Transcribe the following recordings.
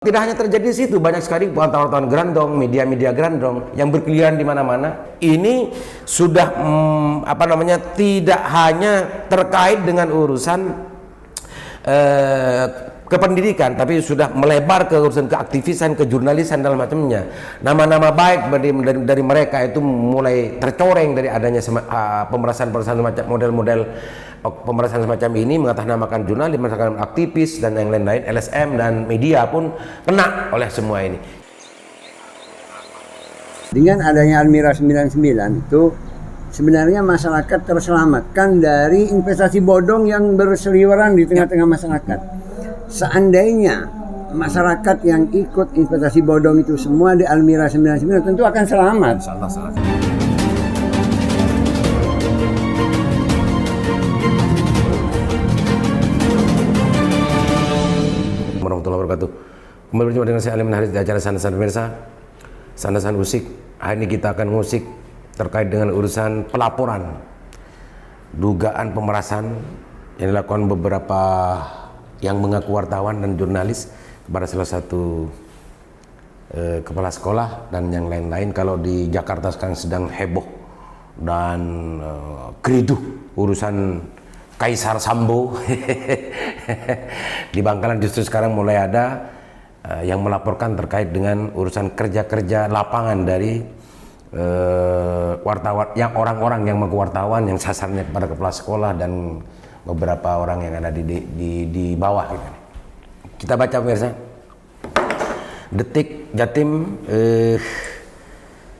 Tidak hanya terjadi di situ, banyak sekali wartawan-wartawan grandong, media-media grandong yang berkeliaran di mana-mana. Ini sudah tidak hanya terkait dengan urusan kependidikan, tapi sudah melebar ke urusan keaktivisan, kejurnalisan dan macamnya. Nama-nama baik dari mereka itu mulai tercoreng dari adanya pemerasan-pemerasan semacam model-model pemerasan semacam ini, mengatasnamakan jurnalis, mengatasnamakan aktivis dan yang lain-lain, LSM dan media pun kena oleh semua ini. Dengan adanya Almira 99 itu sebenarnya masyarakat terselamatkan dari investasi bodong yang berseliweran di tengah-tengah masyarakat. Seandainya masyarakat yang ikut investasi bodong itu semua di Almira 99 tentu akan selamat. Warahmatullahi wabarakatuh. Kembali berjumpa dengan saya Alim Haris di acara Sandasan Pemirsa, Sandasan Musik. Hari ini kita akan musik terkait dengan urusan pelaporan dugaan pemerasan yang dilakukan beberapa yang mengaku wartawan dan jurnalis kepada salah satu kepala sekolah dan yang lain-lain. Kalau di Jakarta sekarang sedang heboh dan keriduh urusan Kaisar Sambo. Di Bangkalan justru sekarang mulai ada yang melaporkan terkait dengan urusan kerja-kerja lapangan dari wartawan, yang orang-orang yang mengaku wartawan yang sasarnya kepada kepala sekolah dan beberapa orang yang ada di bawah. Kita baca pemirsa. Detik Jatim,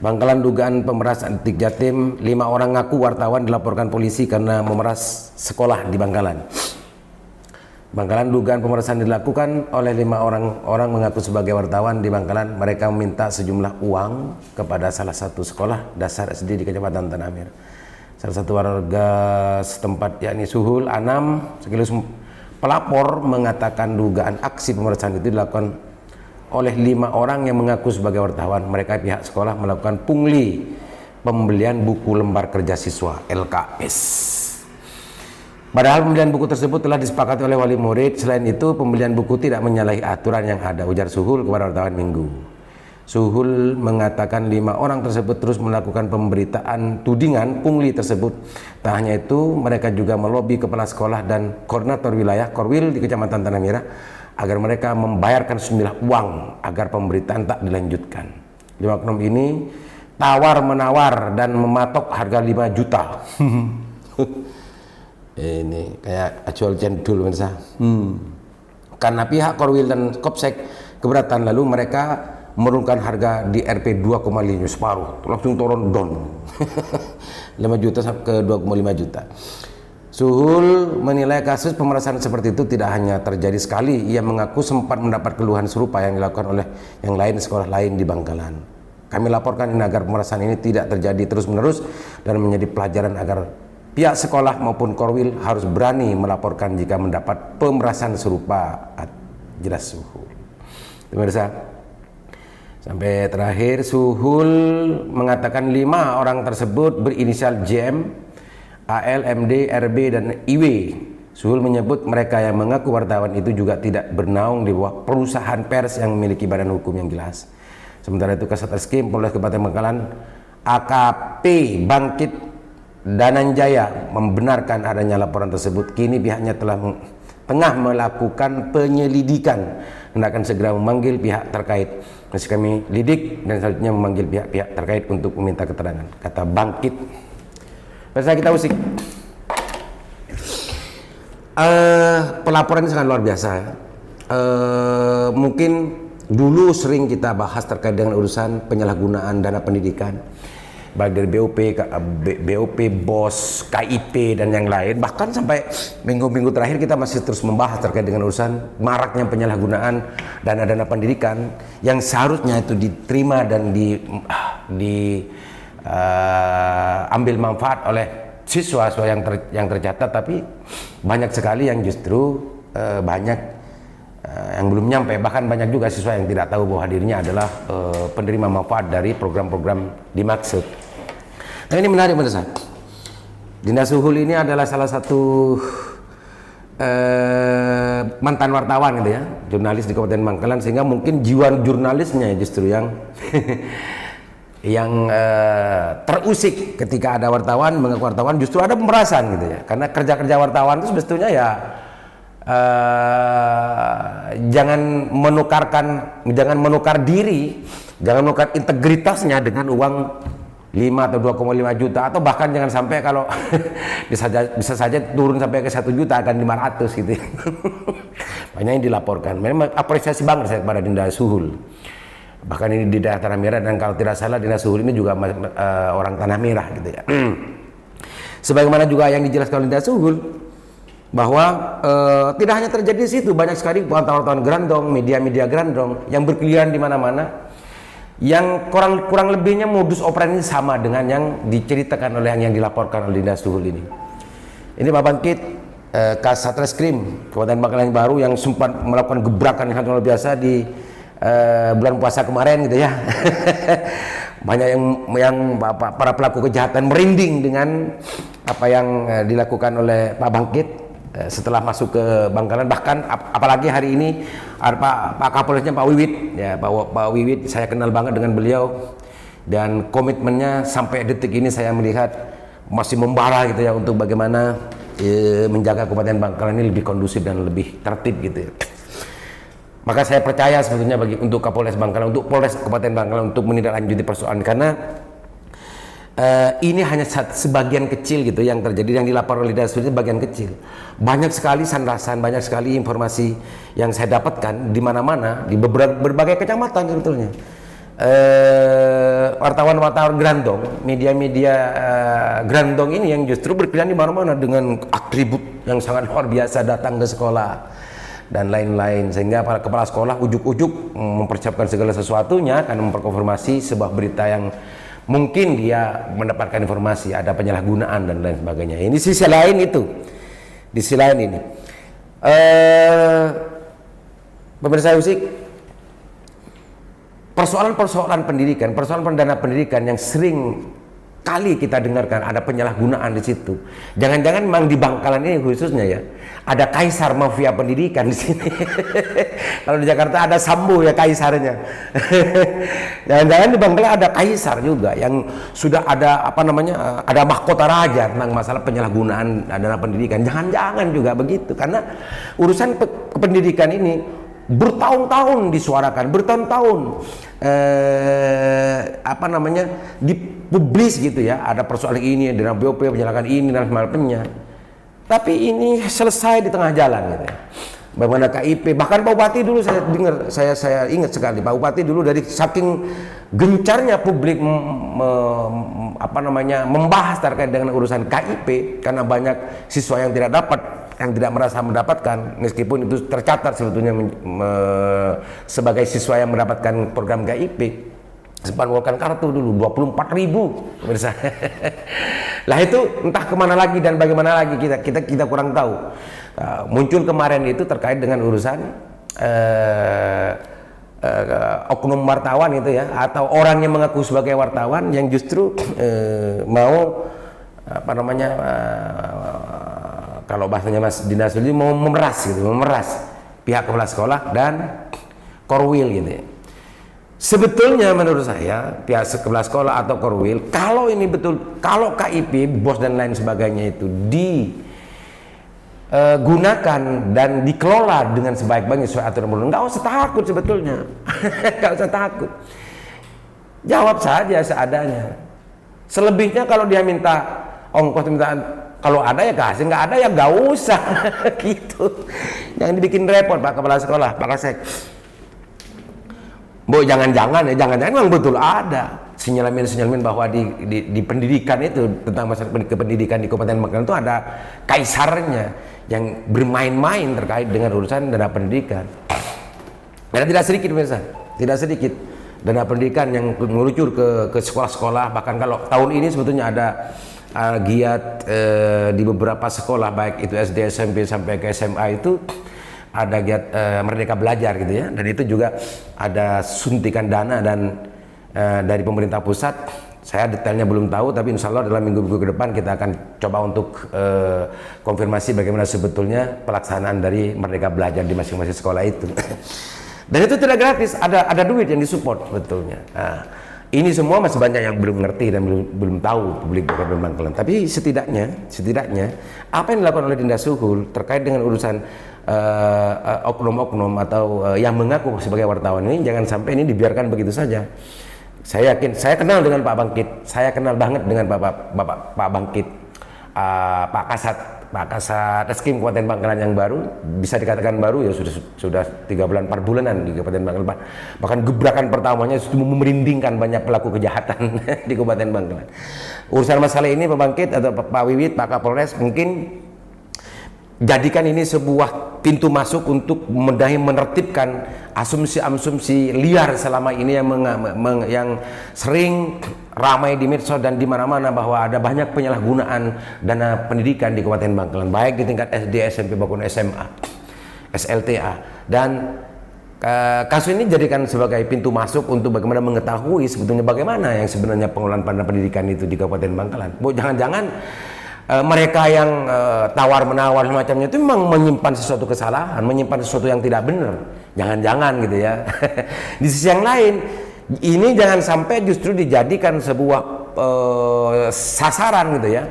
Bangkalan dugaan pemerasan. Detik Jatim, 5 orang ngaku wartawan dilaporkan polisi karena memeras sekolah di Bangkalan. Bangkalan dugaan pemerasan dilakukan oleh 5 orang mengaku sebagai wartawan di Bangkalan. Mereka meminta sejumlah uang kepada salah satu sekolah dasar SD di Kecamatan Tanah Amir. Salah satu warga setempat yakni Suhul Anam Sekilus pelapor mengatakan dugaan aksi pemerasan itu dilakukan oleh 5 orang yang mengaku sebagai wartawan. Mereka pihak sekolah melakukan pungli pembelian buku lembar kerja siswa LKS. Padahal pembelian buku tersebut telah disepakati oleh wali murid. Selain itu, pembelian buku tidak menyalahi aturan yang ada, ujar Suhul kepada wartawan Minggu. Suhul mengatakan 5 orang tersebut terus melakukan pemberitaan tudingan pungli tersebut. Tak hanya itu, mereka juga melobi kepala sekolah dan koordinator wilayah Korwil di Kecamatan Tanah Merah agar mereka membayarkan sejumlah uang agar pemberitaan tak dilanjutkan. 5 oknum ini tawar-menawar dan mematok harga 5 juta. Ini kayak acual cendul pemirsa. Karena pihak Korwil dan Kopsek keberatan, lalu mereka menurunkan harga di RP 2,5 separuh, langsung turun down 5 juta ke 2,5 juta. Suhul menilai kasus pemerasan seperti itu tidak hanya terjadi sekali. Ia mengaku sempat mendapat keluhan serupa yang dilakukan oleh yang lain sekolah lain di Bangkalan. Kami laporkan ini agar pemerasan ini tidak terjadi terus-menerus dan menjadi pelajaran agar pihak sekolah maupun Korwil harus berani melaporkan jika mendapat pemerasan serupa, jelas Suhul. Pemirsa, sampai terakhir Suhul mengatakan 5 orang tersebut berinisial JM, AL, MD, RB, dan IW. Suhul menyebut mereka yang mengaku wartawan itu juga tidak bernaung di bawah perusahaan pers yang memiliki badan hukum yang jelas. Sementara itu Kasat Reskrim Polres Kabupaten Bangkalan AKP Bangkit Dananjaya membenarkan adanya laporan tersebut. Kini pihaknya tengah melakukan penyelidikan dan akan segera memanggil pihak terkait. Masih kami lidik dan selanjutnya memanggil pihak-pihak terkait untuk meminta keterangan, kata Bangkit. Pemirsa, kita musik. Pelaporan ini sangat luar biasa. Mungkin dulu sering kita bahas terkait dengan urusan penyalahgunaan dana pendidikan, baik dari BOP, BOS, KIP dan yang lain. Bahkan sampai minggu-minggu terakhir kita masih terus membahas terkait dengan urusan maraknya penyalahgunaan dana-dana pendidikan yang seharusnya itu diterima dan ambil manfaat oleh siswa-siswa yang tercatat, tapi banyak sekali yang justru banyak yang belum nyampe. Bahkan banyak juga siswa yang tidak tahu bahwa dirinya adalah penerima manfaat dari program-program dimaksud. Nah, ini menarik pemirsa. Dinda Suhul ini adalah salah satu mantan wartawan gitu ya, jurnalis di Kabupaten Bangkalan, sehingga mungkin jiwa jurnalisnya justru yang yang terusik ketika ada wartawan mengaku wartawan, justru ada pemerasan gitu ya, karena kerja wartawan itu sebetulnya ya jangan menukar diri, jangan menukar integritasnya dengan uang 5 atau 2,5 juta, atau bahkan jangan sampai kalau bisa saja turun sampai ke 1 juta, akan 500 gitu. Banyak yang dilaporkan. Memang apresiasi banget saya kepada Dinda Suhul. Bahkan ini di daerah Tanah Merah, dan kalau tidak salah Dinda Suhul ini juga orang Tanah Merah gitu ya. Sebagaimana juga yang dijelaskan oleh Dinda Suhul, bahwa tidak hanya terjadi di situ, banyak sekali wartawan-wartawan grandong, media-media grandong yang berkeliaran di mana-mana, yang kurang lebihnya modus operandi sama dengan yang diceritakan oleh yang dilaporkan oleh Dinda Suhul ini. Ini Pak Bangkit, Kas Satreskrim Kabupaten Bangkalan yang baru, yang sempat melakukan gebrakan yang sangat luar biasa di bulan puasa kemarin gitu ya. Banyak yang para pelaku kejahatan merinding dengan apa yang dilakukan oleh Pak Bangkit setelah masuk ke Bangkalan. Bahkan apalagi hari ini ada Pak Kapolresnya Pak Wiwit ya, Pak Wiwit saya kenal banget dengan beliau, dan komitmennya sampai detik ini saya melihat masih membara gitu ya, untuk bagaimana menjaga Kabupaten Bangkalan ini lebih kondusif dan lebih tertib gitu ya. Maka saya percaya sebetulnya untuk Kapolres Bangkalan, untuk Polres Kabupaten Bangkalan untuk menindaklanjuti persoalan, karena ini hanya sebagian kecil gitu yang terjadi, yang dilaporkan oleh Dinda Suhul itu bagian kecil. Banyak sekali sandasan, banyak sekali informasi yang saya dapatkan di mana-mana, di berbagai kecamatan sebetulnya. Wartawan-wartawan grandong, media-media grandong ini yang justru berkeliaran di mana-mana dengan atribut yang sangat luar biasa, datang ke sekolah dan lain-lain, sehingga para kepala sekolah ujuk-ujuk mempersiapkan segala sesuatunya karena memperkonfirmasi sebuah berita yang mungkin dia mendapatkan informasi ada penyalahgunaan dan lain sebagainya. Ini sisi lain itu. Di sisi lain ini, pemirsa Usik, persoalan pendidikan, persoalan pendana pendidikan yang sering kali kita dengarkan ada penyalahgunaan di situ. Jangan-jangan memang di Bangkalan ini khususnya ya, ada kaisar mafia pendidikan di sini. Kalau di Jakarta ada Sambo ya kaisarnya. Jangan-jangan di Bangkalan ada kaisar juga yang sudah ada ada mahkota raja tentang masalah penyalahgunaan dana pendidikan. Jangan-jangan juga begitu, karena urusan pendidikan ini bertahun-tahun disuarakan, bertahun-tahun dipublis gitu ya, ada persoalan ini dengan BOP, penyalahan ini dan sebagainya. Tapi ini selesai di tengah jalan gitu ya. Bagaimana KIP, bahkan Pak Bupati dulu saya dengar, saya ingat sekali Pak Bupati dulu, dari saking gencarnya publik membahas terkait dengan urusan KIP, karena banyak siswa yang tidak dapat, yang tidak merasa mendapatkan, meskipun itu tercatat sebetulnya sebagai siswa yang mendapatkan program KIP, sempat mengeluarkan kartu dulu 24.000 pemirsa. Lah itu entah kemana lagi dan bagaimana lagi, kita kurang tahu. Muncul kemarin itu terkait dengan urusan oknum wartawan itu ya, atau orang yang mengaku sebagai wartawan yang justru mau kalau bahasanya Mas Dinda Suhul mau memeras pihak kepala sekolah dan Korwil gitu ya. Sebetulnya menurut saya pihak kepala sekolah atau Korwil, kalau ini betul, kalau KIP, bos dan lain sebagainya itu digunakan dan dikelola dengan sebaik-baiknya sesuai aturan perundang, nggak usah takut sebetulnya. Nggak usah takut, jawab saja seadanya. Selebihnya kalau dia minta ongkos, kalau ada ya kasih, nggak ada ya nggak usah. Gitu, jangan dibikin repot Pak Kepala Sekolah, Pak Kasek. Bu, jangan-jangan memang betul ada sinyalemen bahwa di pendidikan itu, tentang masalah pendidikan di Kabupaten Bangkalan itu ada kaisarnya yang bermain-main terkait dengan urusan dana pendidikan. Dan tidak sedikit pemirsa, tidak sedikit dana pendidikan yang meluncur ke sekolah-sekolah. Bahkan kalau tahun ini sebetulnya ada giat di beberapa sekolah, baik itu SD, SMP sampai ke SMA, itu ada giat Merdeka Belajar gitu ya, dan itu juga ada suntikan dana dan dari pemerintah pusat Saya detailnya belum tahu, tapi insya Allah dalam minggu-minggu ke depan kita akan coba untuk konfirmasi bagaimana sebetulnya pelaksanaan dari Merdeka Belajar di masing-masing sekolah itu. Dan itu tidak gratis, ada duit yang disupport sebetulnya. Nah, ini semua masih banyak yang belum ngerti dan belum tahu publik Kabupaten Bangkalan. Tapi setidaknya apa yang dilakukan oleh Dinda Suhul terkait dengan urusan oknum-oknum atau yang mengaku sebagai wartawan ini, jangan sampai ini dibiarkan begitu saja. Saya yakin, saya kenal dengan Pak Bangkit, saya kenal banget dengan Pak Bangkit, Pak Kasat Eskim Kabupaten Bangkalan yang baru, bisa dikatakan baru ya, sudah 3 bulan 4 bulanan di Kabupaten Bangkalan. Bahkan gebrakan pertamanya sudah memerindingkan banyak pelaku kejahatan di Kabupaten Bangkalan. Urusan masalah ini Pak Bangkit atau Pak Wiwit, Pak Kapolres, mungkin jadikan ini sebuah pintu masuk untuk menertibkan asumsi-asumsi liar selama ini yang sering ramai di medsos dan di mana-mana, bahwa ada banyak penyalahgunaan dana pendidikan di Kabupaten Bangkalan, baik di tingkat SD, SMP maupun SMA, SLTA. Dan kasus ini jadikan sebagai pintu masuk untuk bagaimana mengetahui sebetulnya bagaimana yang sebenarnya pengelolaan dana pendidikan itu di Kabupaten Bangkalan. Jangan-jangan mereka yang tawar-menawar semacamnya itu memang menyimpan sesuatu kesalahan, menyimpan sesuatu yang tidak benar. Jangan-jangan gitu ya. Di sisi yang lain, ini jangan sampai justru dijadikan sebuah sasaran gitu ya,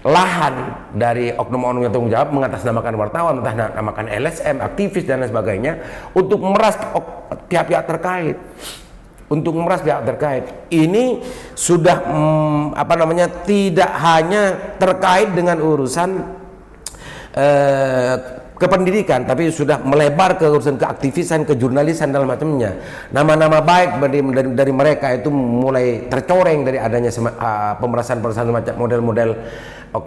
lahan dari oknum-oknum yang tanggung jawab mengatasnamakan wartawan, mengatasnamakan LSM, aktivis dan lain sebagainya, untuk memeras pihak-pihak terkait. Ini sudah tidak hanya terkait dengan urusan kependidikan, tapi sudah melebar ke urusan keaktivisan, kejurnalisan dan macamnya. Nama-nama baik dari mereka itu mulai tercoreng dari adanya pemerasan semacam model-model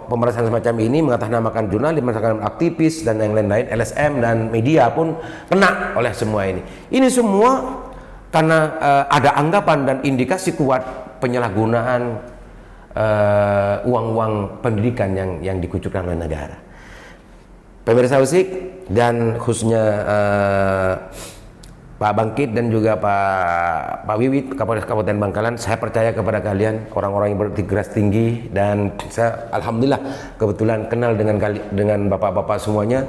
pemerasan semacam ini, mengatasnamakan jurnalis, mengatasnamakan aktivis dan yang lain-lain, LSM dan media pun kena oleh semua ini. Ini semua karena ada anggapan dan indikasi kuat penyalahgunaan uang-uang pendidikan yang dikucurkan oleh negara. Pemirsa Usik dan khususnya Pak Bangkit dan juga Pak Wiwit, Kapolres Kabupaten Bangkalan, saya percaya kepada kalian orang-orang yang berintegritas tinggi, dan saya alhamdulillah kebetulan kenal dengan bapak-bapak semuanya.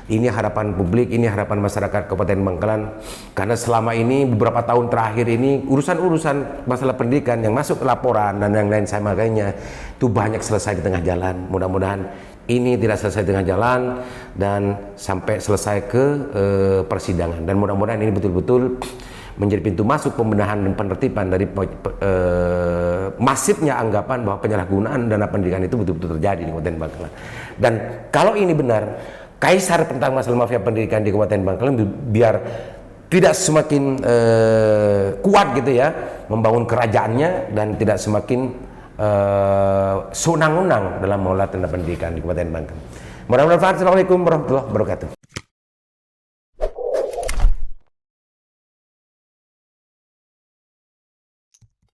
Ini harapan publik, ini harapan masyarakat Kabupaten Bangkalan, karena selama ini beberapa tahun terakhir ini urusan-urusan masalah pendidikan yang masuk laporan dan yang lain sebagainya itu banyak selesai di tengah jalan. Mudah-mudahan ini tidak selesai di tengah jalan dan sampai selesai ke persidangan, dan mudah-mudahan ini betul-betul menjadi pintu masuk pembenahan dan penertiban dari masifnya anggapan bahwa penyalahgunaan dana pendidikan itu betul-betul terjadi di Kabupaten Bangkalan. Dan kalau ini benar, kaisar tentang masalah mafia pendidikan di Kabupaten Bangkalan biar tidak semakin kuat gitu ya membangun kerajaannya, dan tidak semakin sewenang-wenang dalam mengelola dana pendidikan di Kabupaten Bangkalan. Mudah-mudahan. Assalamualaikum warahmatullahi wabarakatuh.